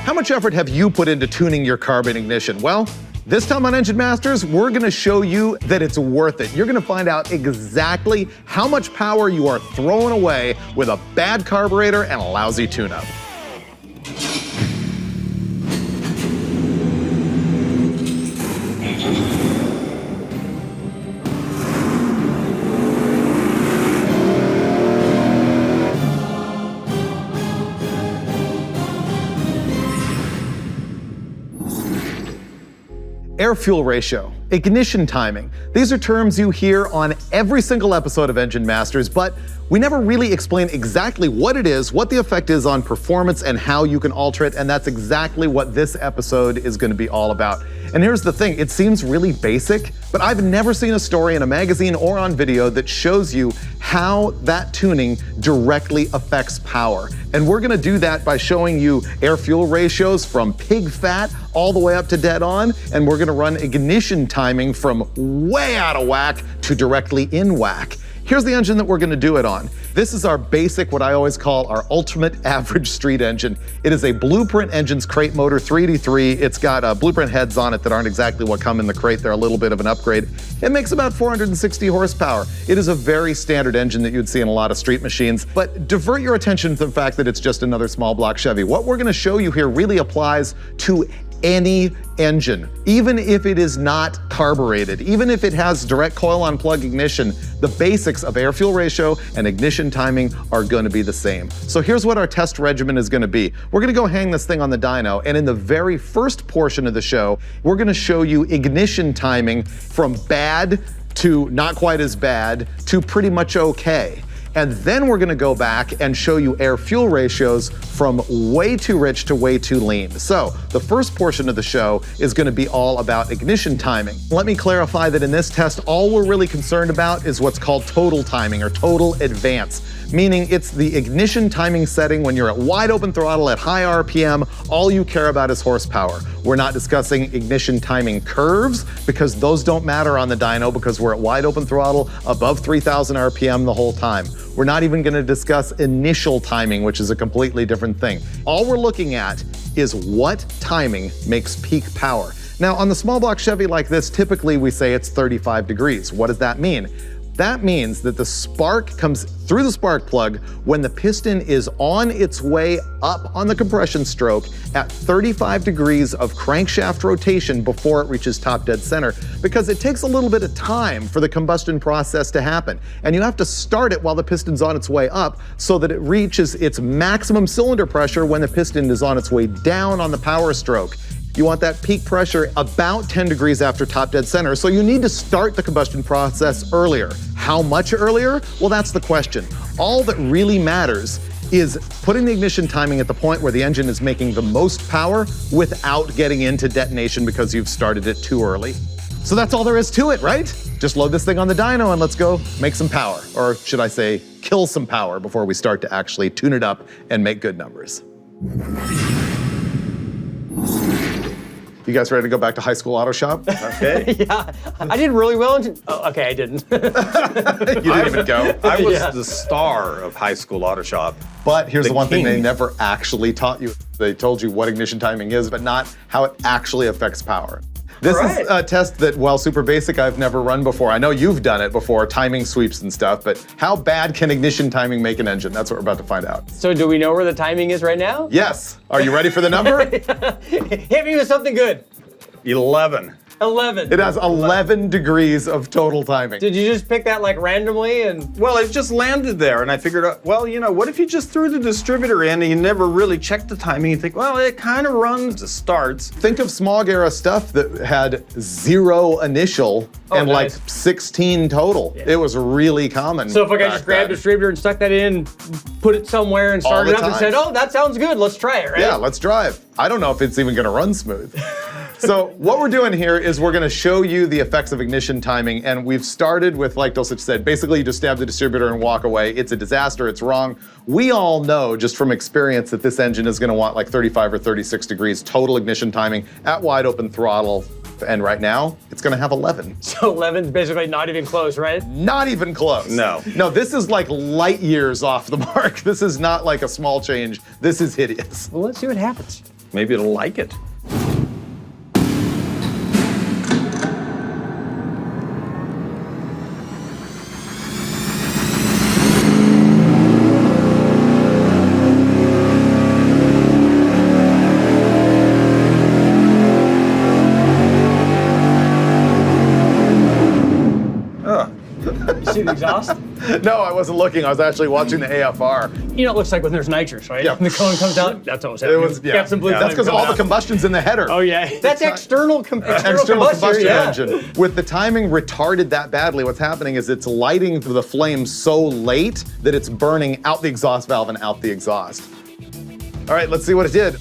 How much effort have you put into tuning your carbon ignition? Well, this time on Engine Masters, we're gonna show you that it's worth it. You're gonna find out exactly how much power you are throwing away with a bad carburetor and a lousy tune-up. Air-fuel ratio, ignition timing. These are terms you hear on every single episode of Engine Masters, but we never really explain exactly what it is, what the effect is on performance, and how you can alter it, and that's exactly what this episode is going to be all about. And here's the thing, it seems really basic, but I've never seen a story in a magazine or on video that shows you how that tuning directly affects power. And we're gonna do that by showing you air-fuel ratios from pig fat all the way up to dead on, and we're gonna run ignition timing from way out of whack to directly in whack. Here's the engine that we're gonna do it on. This is our basic, what I always call our ultimate average street engine. It is a Blueprint Engines crate motor 383. It's got Blueprint heads on it that aren't exactly what come in the crate. They're a little bit of an upgrade. It makes about 460 horsepower. It is a very standard engine that you'd see in a lot of street machines, but divert your attention to the fact that it's just another small block Chevy. What we're gonna show you here really applies to any engine, even if it is not carbureted, even if it has direct coil on plug ignition, the basics of air-fuel ratio and ignition timing are going to be the same. So here's what our test regimen is going to be. We're going to go hang this thing on the dyno, and in the very first portion of the show, we're going to show you ignition timing from bad to not quite as bad to pretty much okay. And then we're gonna go back and show you air-fuel ratios from way too rich to way too lean. So the first portion of the show is gonna be all about ignition timing. Let me clarify that in this test, all we're really concerned about is what's called total timing or total advance, meaning it's the ignition timing setting when you're at wide open throttle at high RPM, all you care about is horsepower. We're not discussing ignition timing curves because those don't matter on the dyno because we're at wide open throttle above 3,000 RPM the whole time. We're not even gonna discuss initial timing, which is a completely different thing. All we're looking at is what timing makes peak power. Now, on the small block Chevy like this, typically we say it's 35 degrees. What does that mean? That means that the spark comes through the spark plug when the piston is on its way up on the compression stroke at 35 degrees of crankshaft rotation before it reaches top dead center, because it takes a little bit of time for the combustion process to happen. And you have to start it while the piston's on its way up so that it reaches its maximum cylinder pressure when the piston is on its way down on the power stroke. You want that peak pressure about 10 degrees after top dead center, so you need to start the combustion process earlier. How much earlier? Well, that's the question. All that really matters is putting the ignition timing at the point where the engine is making the most power without getting into detonation because you've started it too early. So that's all there is to it, right? Just load this thing on the dyno and let's go make some power. Or should I say, kill some power before we start to actually tune it up and make good numbers. You guys ready to go back to high school auto shop? Okay. Yeah, I did really well. Okay, I didn't. You didn't even go. I was the star of high school auto shop. But here's the one thing they king. never actually taught you. They told you what ignition timing is, but not how it actually affects power. This is a test that, while super basic, I've never run before. I know you've done it before, timing sweeps and stuff, but how bad can ignition timing make an engine? That's what we're about to find out. So do we know where the timing is right now? Yes. Are you ready for the number? Hit me with something good. 11. 11. It has 11 degrees of total timing. Did you just pick that like randomly and? Well, it just landed there, and I figured, well, you know, what if you just threw the distributor in and you never really checked the timing? You think, well, it kind of runs, it starts. Think of Smog era stuff that had 0 initial and like 16 total. Yeah. It was really common. So if I just grabbed a distributor and stuck that in, put it somewhere and started it up and said, oh, that sounds good, let's try it, right? Yeah, let's drive. I don't know if it's even gonna run smooth. So what we're doing here is we're gonna show you the effects of ignition timing, and we've started with, like Dulcich said, basically you just stab the distributor and walk away. It's a disaster, it's wrong. We all know just from experience that this engine is gonna want like 35 or 36 degrees total ignition timing at wide open throttle, and right now, it's gonna have 11. So 11's basically not even close, right? Not even close. No. No, this is like light years off the mark. This is not like a small change. This is hideous. Well, let's see what happens. Maybe it'll like it. See the exhaust? No, I wasn't looking. I was actually watching the AFR. You know, it looks like when there's nitrous, right? Yeah. And the cone comes out. That's what was It happening. was, yeah. Got some blue That's flame because coming all the out. combustion's in the header. Oh yeah, that's external External combustion yeah. engine. With the timing retarded that badly, what's happening is it's lighting the flame so late that it's burning out the exhaust valve and out the exhaust. All right, let's see what it did.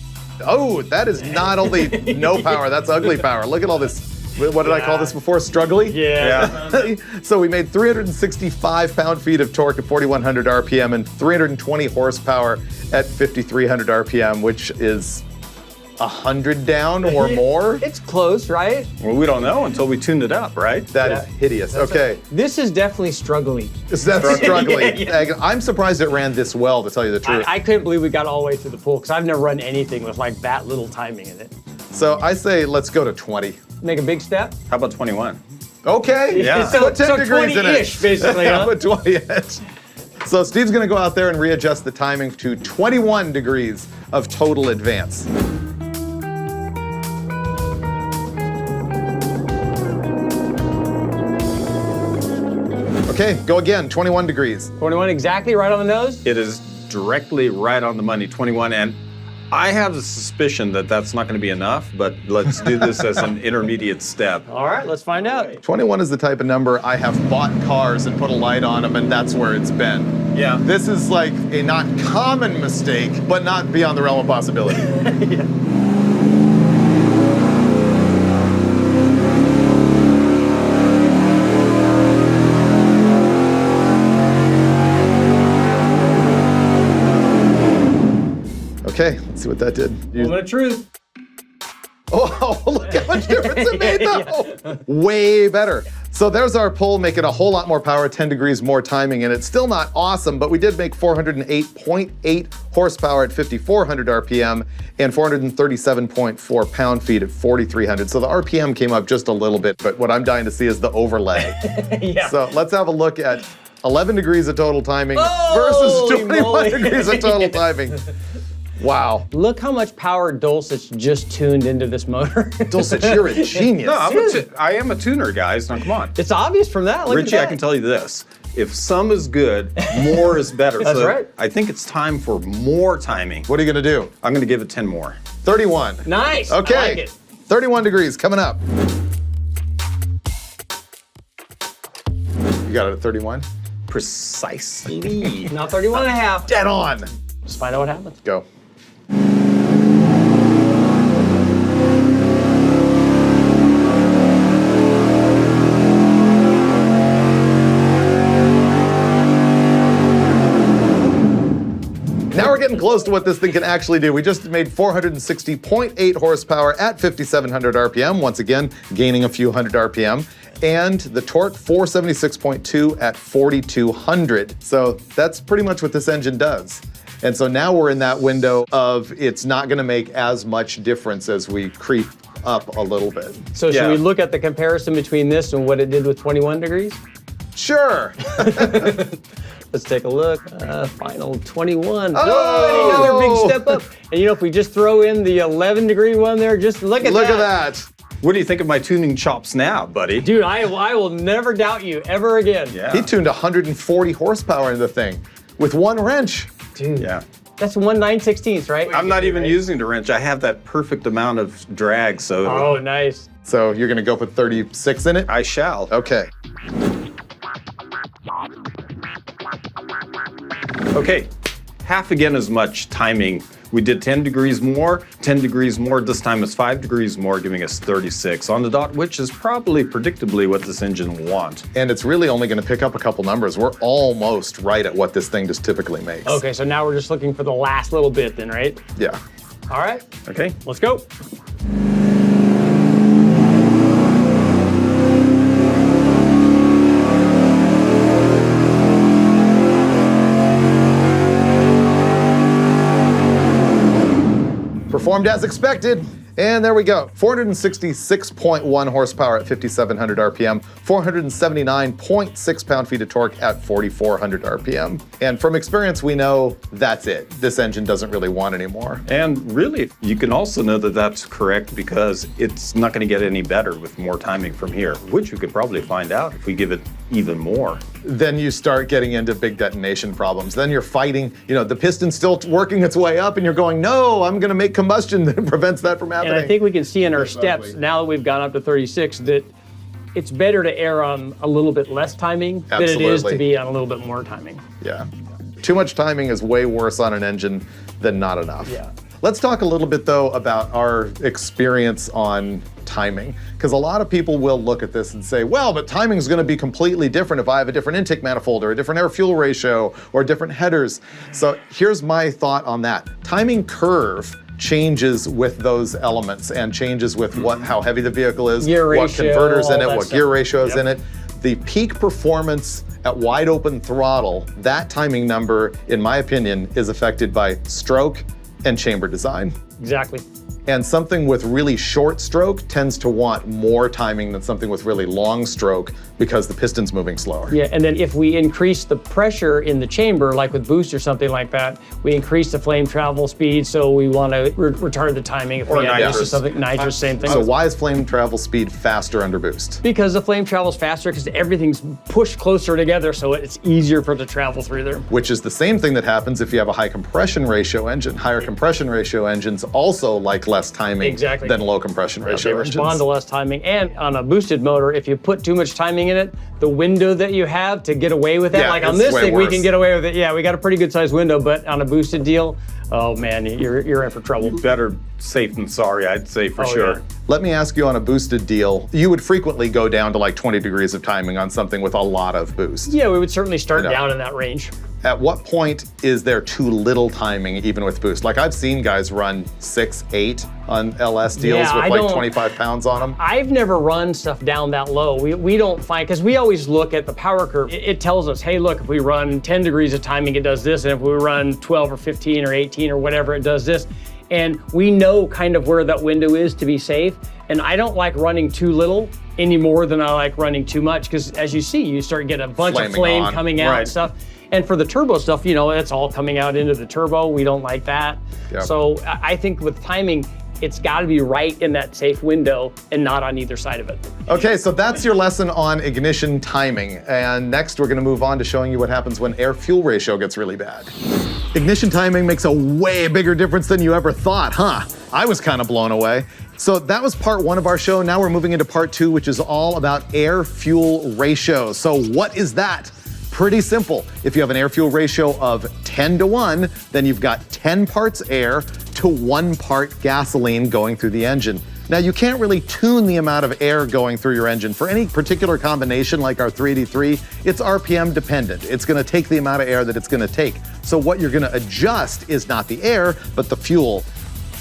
Oh, that is not only no power, that's ugly power. Look at all this. What did I call this before? Struggly? Yeah. So we made 365 pound-feet of torque at 4,100 RPM and 320 horsepower at 5,300 RPM, which is 100 down or more. It's close, right? Well, we don't know until we tuned it up, right? That is hideous. Okay. This is definitely struggling. That's struggling. Yeah. I'm surprised it ran this well, to tell you the truth. I couldn't believe we got all the way through the pool because I've never run anything with like that little timing in it. So I say let's go to 20. Make a big step. How about 21? Okay. Yeah. So, Put 10 degrees in it. 20-ish, basically, huh? Put 20-ish. So Steve's gonna go out there and readjust the timing to 21 degrees of total advance. Okay, go again, 21 degrees. 21 exactly right on the nose. It is directly right on the money, 21. And I have a suspicion that that's not going to be enough, but let's do this as an intermediate step. All right, let's find out. 21 is the type of number I have bought cars and put a light on them, and that's where it's been. Yeah. This is like a not common mistake, but not beyond the realm of possibility. Okay, let's see what that did. Moment of truth. Oh, look how much difference it made though. Way better. So there's our pull, making a whole lot more power, 10 degrees more timing, and it's still not awesome, but we did make 408.8 horsepower at 5,400 RPM and 437.4 pound-feet at 4,300. So the RPM came up just a little bit, but what I'm dying to see is the overlay. Yeah. So let's have a look at 11 degrees of total timing Holy versus 21 moly. degrees of total timing. Wow. Look how much power Dulcich just tuned into this motor. Dulcich, you're a genius. No, I am a tuner, guys. Now, come on. It's obvious from that. Look Richie, at that. I can tell you this. If some is good, more is better. That's so right. I think it's time for more timing. What are you gonna do? I'm going to give it 10 more. 31. Nice. I Okay. like it. 31 degrees coming up. You got it at 31? Precisely. Now 31 and a half. Dead on. Let's find out what happens. Go. Now we're getting close to what this thing can actually do. We just made 460.8 horsepower at 5,700 RPM, once again, gaining a few hundred RPM. And the torque, 476.2 at 4,200. So that's pretty much what this engine does. And so now we're in that window of it's not gonna make as much difference as we creep up a little bit. So should Yeah. we look at the comparison between this and what it did with 21 degrees? Sure. Let's take a look. Final 21. Oh! Another big step up. And you know, if we just throw in the 11-degree one there, just look at Look that. at that. What do you think of my tuning chops now, buddy? Dude, I will never doubt you ever again. Yeah. He tuned 140 horsepower into the thing with one wrench. Dude, Yeah. that's 1 9/16, right? I'm not even using the wrench. I have that perfect amount of drag, so Oh, nice. So you're gonna go put 36 in it? I shall. Okay. Okay, half again as much timing. We did 10 degrees more, 10 degrees more. This time it's 5 degrees more, giving us 36 on the dot, which is probably predictably what this engine will want. And it's really only gonna pick up a couple numbers. We're almost right at what this thing just typically makes. Okay, so now we're just looking for the last little bit then, right? Yeah. All right, Okay, let's go. For performed as expected. And there we go, 466.1 horsepower at 5,700 RPM, 479.6 pound-feet of torque at 4,400 RPM. And from experience, we know that's it. This engine doesn't really want any more. And really, you can also know that that's correct because it's not going to get any better with more timing from here, which we could probably find out if we give it even more. Then you start getting into big detonation problems. Then you're fighting, the piston's still working its way up and you're going, no, I'm gonna make combustion that prevents that from happening. And I think we can see in our steps, now that we've gone up to 36, that it's better to err on a little bit less timing than it is to be on a little bit more timing. Yeah. Too much timing is way worse on an engine than not enough. Yeah. Let's talk a little bit though about our experience on timing, because a lot of people will look at this and say, well, but timing is going to be completely different if I have a different intake manifold or a different air-fuel ratio or different headers. So here's my thought on that. Timing curve changes with those elements and changes with how heavy the vehicle is, what converters in it, what gear ratio is in it. The peak performance at wide open throttle, that timing number, in my opinion, is affected by stroke and chamber design. Exactly. And something with really short stroke tends to want more timing than something with really long stroke because the piston's moving slower. Yeah, and then if we increase the pressure in the chamber, like with boost or something like that, we increase the flame travel speed, so we want to retard the timing. If or we nitrous. Or something, nitrous, same thing. So why is flame travel speed faster under boost? Because the flame travels faster because everything's pushed closer together, so it's easier for it to travel through there. Which is the same thing that happens if you have a high compression ratio engine. Higher compression ratio engines also like less timing than low compression ratio They engines. respond to less timing. And on a boosted motor, if you put too much timing in it, the window that you have to get away with that, like on this thing, we can get away with it. Yeah, we got a pretty good sized window, but on a boosted deal, oh man, you're in for trouble. Better safe than sorry, I'd say for sure. Yeah. Let me ask you on a boosted deal, you would frequently go down to like 20 degrees of timing on something with a lot of boost. Yeah, we would certainly start down in that range. At what point is there too little timing even with boost? Like I've seen guys run 6, 8 on LS deals with like 25 pounds on them. I've never run stuff down that low. We don't find, because we always look at the power curve. It tells us, hey, look, if we run 10 degrees of timing, it does this. And if we run 12 or 15 or 18 or whatever, it does this. And we know kind of where that window is to be safe. And I don't like running too little any more than I like running too much, because as you see, you start getting a bunch of flame coming out and stuff. And for the turbo stuff, it's all coming out into the turbo. We don't like that. Yep. So I think with timing, it's got to be right in that safe window and not on either side of it. Okay, so that's your lesson on ignition timing. And next we're going to move on to showing you what happens when air-fuel ratio gets really bad. Ignition timing makes a way bigger difference than you ever thought, huh? I was kind of blown away. So that was part 1 of our show. Now we're moving into part 2, which is all about air-fuel ratio. So what is that? Pretty simple. If you have an air-fuel ratio of 10 to 1, then you've got 10 parts air to 1 part gasoline going through the engine. Now, you can't really tune the amount of air going through your engine. For any particular combination like our 383, it's RPM dependent. It's gonna take the amount of air that it's gonna take. So what you're gonna adjust is not the air, but the fuel.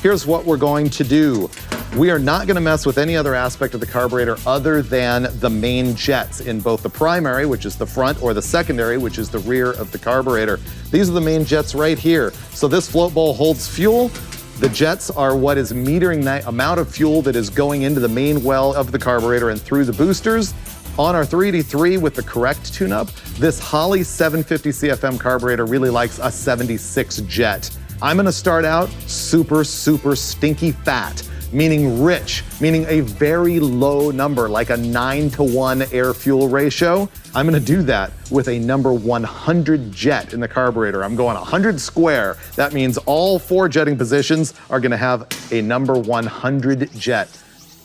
Here's what we're going to do. We are not gonna mess with any other aspect of the carburetor other than the main jets in both the primary, which is the front, or the secondary, which is the rear of the carburetor. These are the main jets right here. So this float bowl holds fuel. The jets are what is metering the amount of fuel that is going into the main well of the carburetor and through the boosters. On our 383 with the correct tune-up, this Holley 750 CFM carburetor really likes a 76 jet. I'm gonna start out super, super stinky fat, meaning rich, meaning a very low number, like a 9 to 1 air-fuel ratio. I'm gonna do that with a number 100 jet in the carburetor. I'm going 100 square. That means all 4 jetting positions are gonna have a number 100 jet.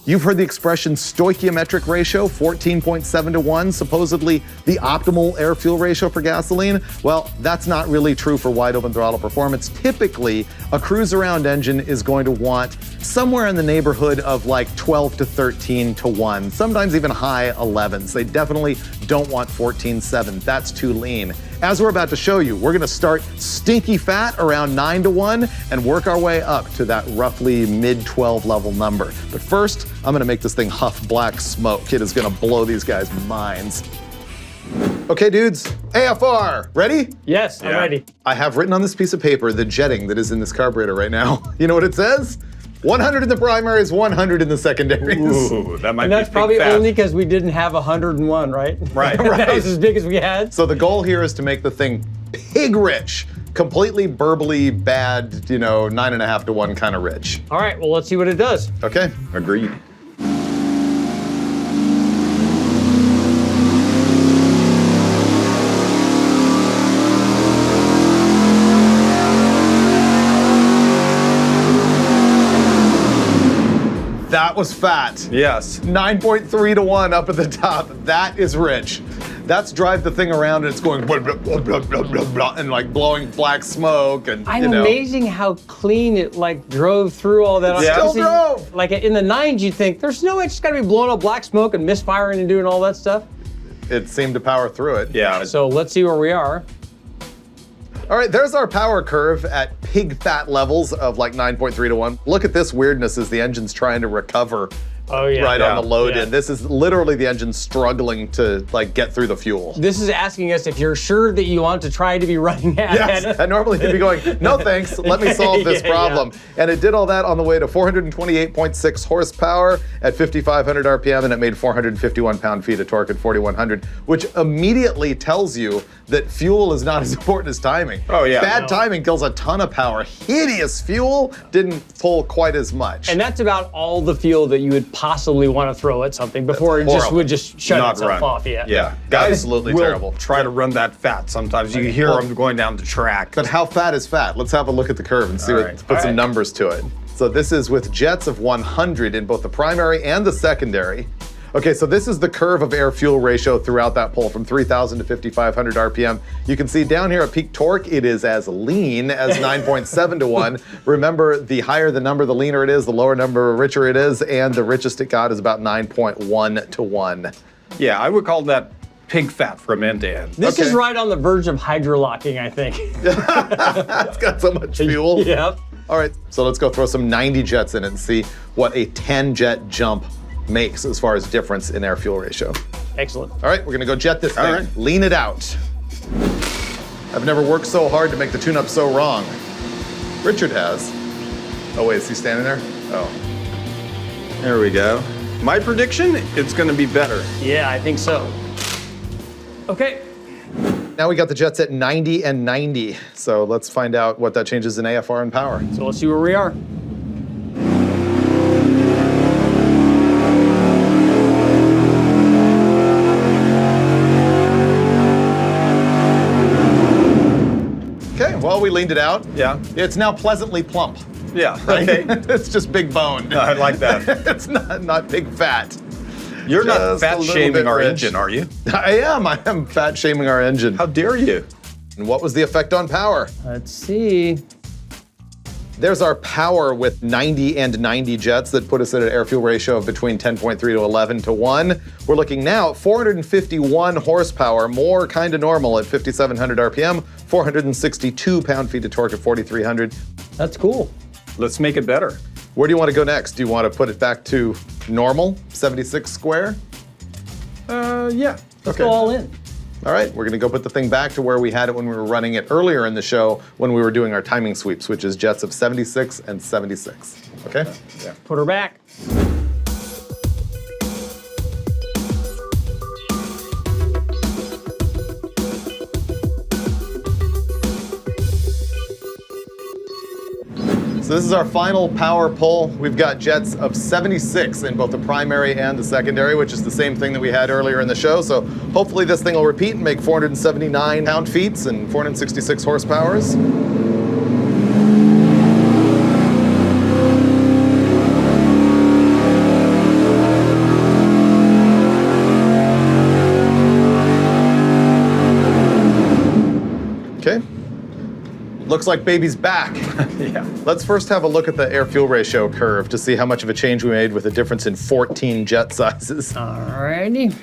You've heard the expression stoichiometric ratio, 14.7 to 1, supposedly the optimal air-fuel ratio for gasoline. Well, that's not really true for wide open throttle performance. Typically, a cruise around engine is going to want somewhere in the neighborhood of like 12 to 13 to 1, sometimes even high 11s. They definitely don't want 14.7. That's too lean. As we're about to show you, we're gonna start stinky fat around 9 to 1 and work our way up to that roughly mid-12 level number. But first, I'm gonna make this thing huff black smoke. It is gonna blow these guys' minds. Okay, dudes, AFR, ready? Yes, I'm ready. I have written on this piece of paper the jetting that is in this carburetor right now. You know what it says? 100 in the primaries, 100 in the secondaries. Ooh, that might And be that's big probably fat. only because we didn't have 101, right? Right. That was as big as we had. So the goal here is to make the thing pig rich, completely burbly bad, 9.5 to 1 kind of rich. All right, well, let's see what it does. Okay. Agreed. That was fat. Yes. 9.3 to 1 up at the top. That is rich. That's drive the thing around and it's going blah, blah, blah, blah, blah, blah, blah, and like blowing black smoke and I'm amazing how clean it drove through all that. Yeah. Still drove. Like in the 9s, you'd think there's no way it's got to be blowing up black smoke and misfiring and doing all that stuff. It seemed to power through it. Yeah. So let's see where we are. All right, there's our power curve at pig fat levels of like 9.3 to 1. Look at this weirdness as the engine's trying to recover Oh yeah. right on the load Yeah. in. This is literally the engine struggling to get through the fuel. This is asking us if you're sure that you want to try to be running at Yes, it. and normally you'd be going, no thanks, let me solve this Yeah, problem. And it did all that on the way to 428.6 horsepower at 5,500 RPM, and it made 451 pound-feet of torque at 4,100, which immediately tells you that fuel is not as important as timing. Oh, yeah. Bad timing kills a ton of power. Hideous fuel didn't pull quite as much. And that's about all the fuel that you would possibly want to throw at something before it would just shut Not itself run. off. Yeah. Yeah. Guys Absolutely will terrible. try to run that fat sometimes. You hear them going down the track. But how fat is fat? Let's have a look at the curve and see All what, right. put All some right. numbers to it. So this is with jets of 100 in both the primary and the secondary. Okay, so this is the curve of air-fuel ratio throughout that pole from 3,000 to 5,500 RPM. You can see down here at peak torque, it is as lean as 9.7 to 1. Remember, the higher the number, the leaner it is, the lower number, the richer it is, and the richest it got is about 9.1 to 1. Yeah, I would call that pig fat from end to end. This Okay. is right on the verge of hydrolocking, I think. It's got so much fuel. Yep. All right, so let's go throw some 90 jets in it and see what a 10 jet jump makes as far as difference in air fuel ratio. Excellent. All right, we're gonna go jet this thing. All right. Lean it out. I've never worked so hard to make the tune-up so wrong. Richard has. Oh wait, is he standing there? Oh. There we go. My prediction, it's going to be better. Yeah, I think so. Okay. Now we got the jets at 90 and 90. So let's find out what that changes in AFR and power. So let's see where we are. Okay, well, we leaned it out. Yeah. It's now pleasantly plump. Yeah. Right? Okay. It's just big bone. I like that. It's not big fat. You're not Just a fat little shaming bit our rich. engine, are you? I am fat shaming our engine. How dare you? And what was the effect on power? Let's see. There's our power with 90 and 90 jets that put us at an air fuel ratio of between 10.3 to 11 to 1. We're looking now at 451 horsepower, more kind of normal at 5,700 RPM, 462 pound-feet of torque at 4,300. That's cool. Let's make it better. Where do you want to go next? Do you want to put it back to normal, 76 square? Yeah. Let's go all in. All right, we're gonna go put the thing back to where we had it when we were running it earlier in the show when we were doing our timing sweeps, which is jets of 76 and 76. Okay? Yeah. Put her back. So this is our final power pull. We've got jets of 76 in both the primary and the secondary, which is the same thing that we had earlier in the show. So hopefully this thing will repeat and make 479 pound-feet and 466 horsepowers. Okay. Looks like baby's back. Yeah. Let's first have a look at the air-fuel ratio curve to see how much of a change we made with a difference in 14 jet sizes. Alrighty.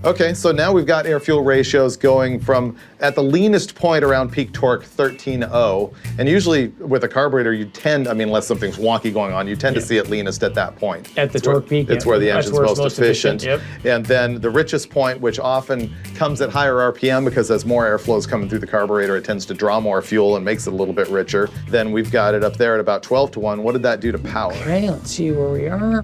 Okay, so now we've got air-fuel ratios going from, at the leanest point around peak torque, 13.0. And usually with a carburetor, you tend, I mean, unless something's wonky going on, you tend to see it leanest at that point. At the torque peak. It's where the engine's most efficient. Yep. And then the richest point, which often comes at higher RPM because as more airflow is coming through the carburetor, it tends to draw more fuel and makes it a little bit richer. Then we've got it up there at about 12-1. What did that do to power? Okay, let's see where we are.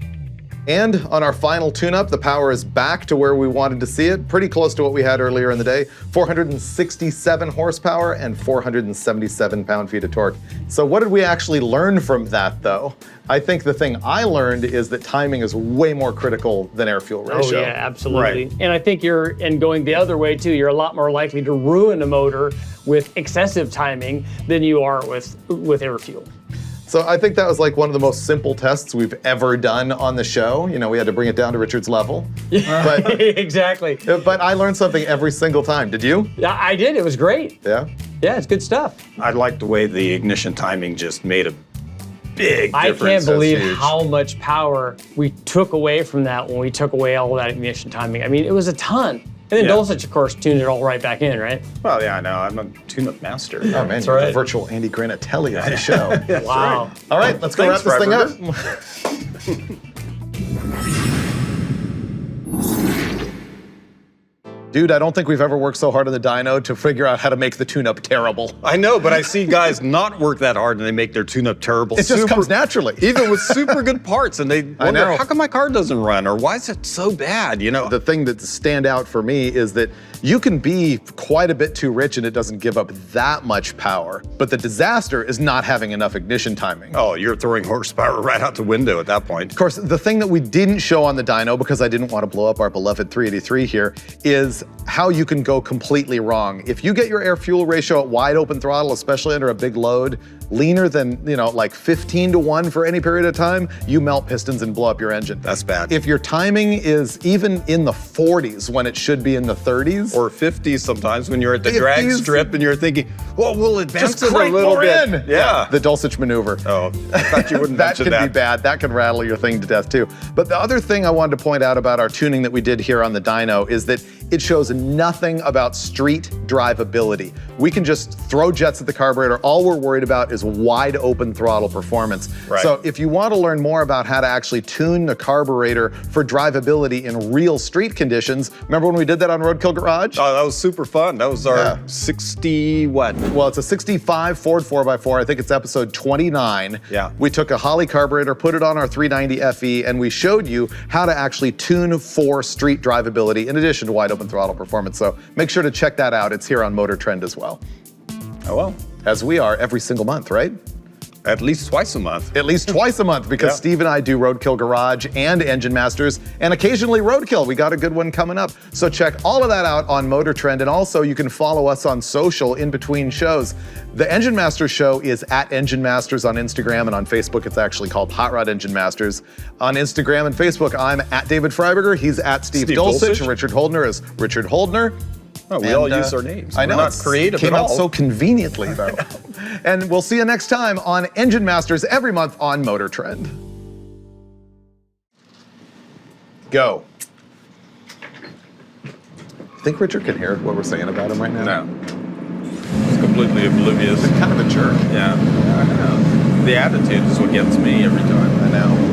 And on our final tune-up, the power is back to where we wanted to see it, pretty close to what we had earlier in the day, 467 horsepower and 477 pound-feet of torque. So what did we actually learn from that, though? I think the thing I learned is that timing is way more critical than air-fuel ratio. Oh yeah, absolutely. Right. And I think and going the other way too, you're a lot more likely to ruin a motor with excessive timing than you are with air-fuel. So I think that was like one of the most simple tests we've ever done on the show. You know, we had to bring it down to Richard's level. But, Exactly. but I learned something every single time. Did you? Yeah, I did. It was great. Yeah? Yeah, it's good stuff. I like the way the ignition timing just made a big difference. I can't believe huge. how much power we took away from that when we took away all of that ignition timing. I mean, it was a ton. And then Yeah. Dulcich, of course, tuned it all right back in, right? Well, yeah, I know. I'm a tune-up master. Oh man, you're right. the virtual Andy Granatelli of the show. Wow. All right, let's go Thanks, wrap this Freiberger. thing up. Dude, I don't think we've ever worked so hard on the dyno to figure out how to make the tune-up terrible. I know, but I see guys not work that hard and they make their tune-up terrible. It just comes naturally. Even with super good parts, and they I wonder, know. how come my car doesn't run, or why is it so bad, you know? The thing that stand out for me is that you can be quite a bit too rich and it doesn't give up that much power. But the disaster is not having enough ignition timing. Oh, you're throwing horsepower right out the window at that point. Of course, the thing that we didn't show on the dyno, because I didn't want to blow up our beloved 383 here, is how you can go completely wrong. If you get your air-fuel ratio at wide open throttle, especially under a big load, leaner than, you know, like 15-1 for any period of time, you melt pistons and blow up your engine. That's bad. If your timing is even in the 40s when it should be in the 30s, Or 50s sometimes when you're at the drag 50s. strip and you're thinking, well, we'll advance just it a crank little more bit. in. Yeah. The Dulcich maneuver. Oh, I thought you wouldn't That mention can that. be bad. That can rattle your thing to death too. But the other thing I wanted to point out about our tuning that we did here on the dyno is that it shows nothing about street drivability. We can just throw jets at the carburetor. All we're worried about is wide open throttle performance. Right. So if you want to learn more about how to actually tune the carburetor for drivability in real street conditions, remember when we did that on Roadkill Garage? Oh, that was super fun. That was our Yeah. 60 what? Well, it's a 65 Ford 4x4. I think it's episode 29. Yeah. We took a Holly carburetor, put it on our 390 FE, and we showed you how to actually tune for street drivability in addition to wide open throttle performance. So make sure to check that out. It's here on Motor Trend as well. Oh, well, As we are every single month, right? at least twice a month. At least twice a month, because Yeah. Steve and I do Roadkill Garage and Engine Masters, and occasionally Roadkill. We got a good one coming up. So check all of that out on Motor Trend, and also you can follow us on social in between shows. The Engine Masters show is at Engine Masters on Instagram, and on Facebook it's actually called Hot Rod Engine Masters. On Instagram and Facebook, I'm at David Freiberger. He's at Steve Dulcich. Dulcich. Richard Holdner is Richard Holdner. Oh, we And, all use our names. I know. We're not it's- creative Came at out all. so conveniently, though. And we'll see you next time on Engine Masters every month on Motor Trend. Go. Think Richard can hear what we're saying about him right now? No. It's completely oblivious. Kind of a jerk. Yeah. The attitude is what gets me every time. I know.